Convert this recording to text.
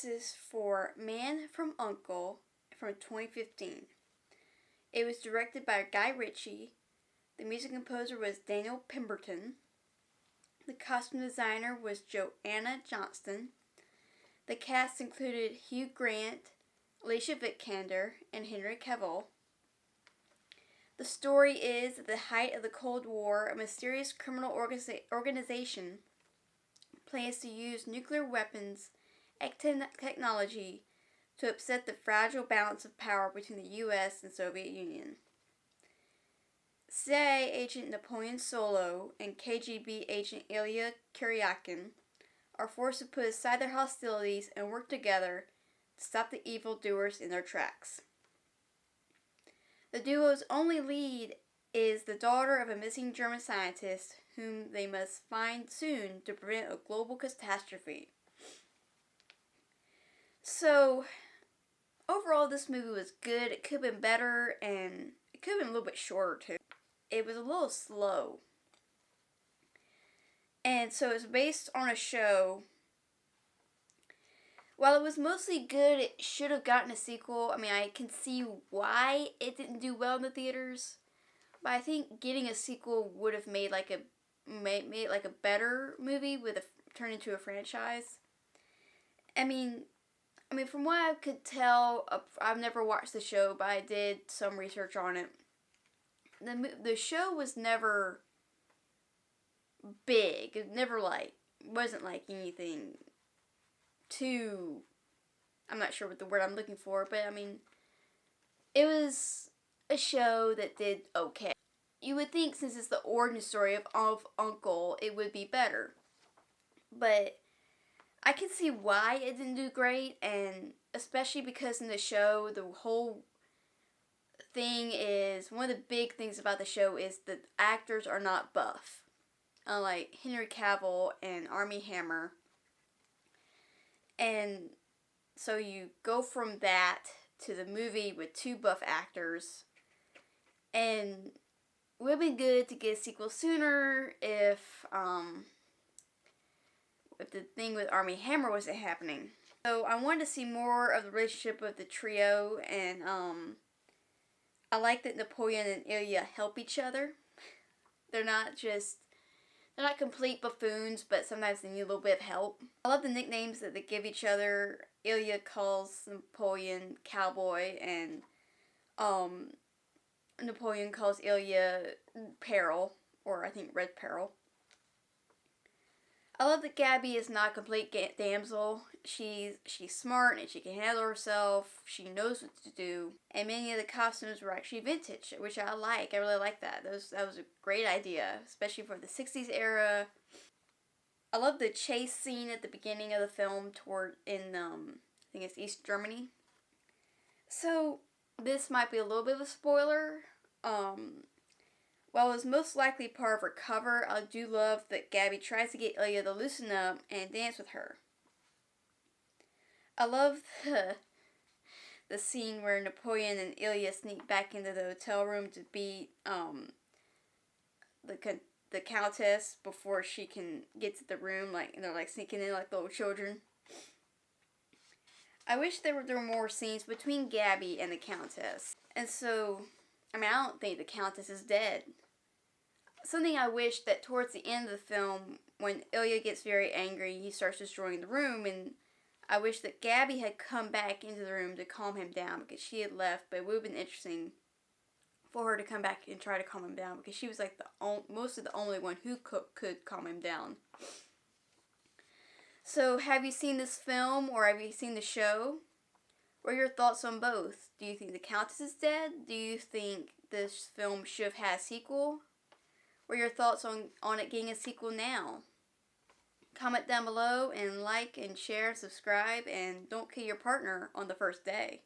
This is for Man from U.N.C.L.E. from 2015. It was directed by Ritchie. The music composer was Daniel Pemberton. The costume designer was Joanna, Johnston. The cast included Hugh Grant, Illya Kuryakin, and Henry Cavill. The story is, at the height of the Cold War, a mysterious criminal organization plans to use nuclear weapons and technology to upset the fragile balance of power between the U.S. and Soviet Union. CIA agent Napoleon Solo and KGB agent Illya Kuryakin are forced to put aside their hostilities and work together to stop the evildoers in their tracks. The duo's only lead is the daughter of a missing German scientist whom they must find soon to prevent a global catastrophe. So, overall this movie was good. It could have been better, and it could have been a little bit shorter too. It was a little slow. And so it's based on a show. While it was mostly good, it should have gotten a sequel. I mean, I can see why it didn't do well in the theaters, but I think getting a sequel would have made made like a better movie with turned into a franchise. I mean, from what I could tell, I've never watched the show, but I did some research on it. The show was never big. It never wasn't like anything too, I'm not sure what the word I'm looking for, but I mean, it was a show that did okay. You would think, since it's the origin story of U.N.C.L.E, it would be better. But I can see why it didn't do great, and especially because in the show, the whole thing is, one of the big things about the show is that actors are not buff. Unlike Henry Cavill and Armie Hammer. And so you go from that to the movie with two buff actors. And it would have been good to get a sequel sooner if the thing with Armie Hammer wasn't happening. So I wanted to see more of the relationship of the trio, and I like that Napoleon and Illya help each other. They're not complete buffoons, but sometimes they need a little bit of help. I love the nicknames that they give each other. Illya calls Napoleon Cowboy, and Napoleon calls Illya Peril, or I think Red Peril. I love that Gabby is not a complete damsel. She's smart and she can handle herself. She knows what to do. And many of the costumes were actually vintage, which I like. I really like that. That was a great idea, especially for the 60s era. I love the chase scene at the beginning of the film I think it's East Germany. So, this might be a little bit of a spoiler. While it was most likely part of her cover, I do love that Gabby tries to get Illya to loosen up and dance with her. I love the scene where Napoleon and Illya sneak back into the hotel room to beat the Countess before she can get to the room, and they're sneaking in like little children. I wish there were more scenes between Gabby and the Countess. And so, I don't think the Countess is dead. Something I wish that towards the end of the film, when Illya gets very angry, he starts destroying the room, and I wish that Gabby had come back into the room to calm him down, because she had left, but it would have been interesting for her to come back and try to calm him down, because she was mostly the only one who could calm him down. So, have you seen this film, or have you seen the show? What are your thoughts on both? Do you think the Countess is dead? Do you think this film should have had a sequel? What are your thoughts on it getting a sequel now? Comment down below, and like and share, subscribe, and don't kill your partner on the first day.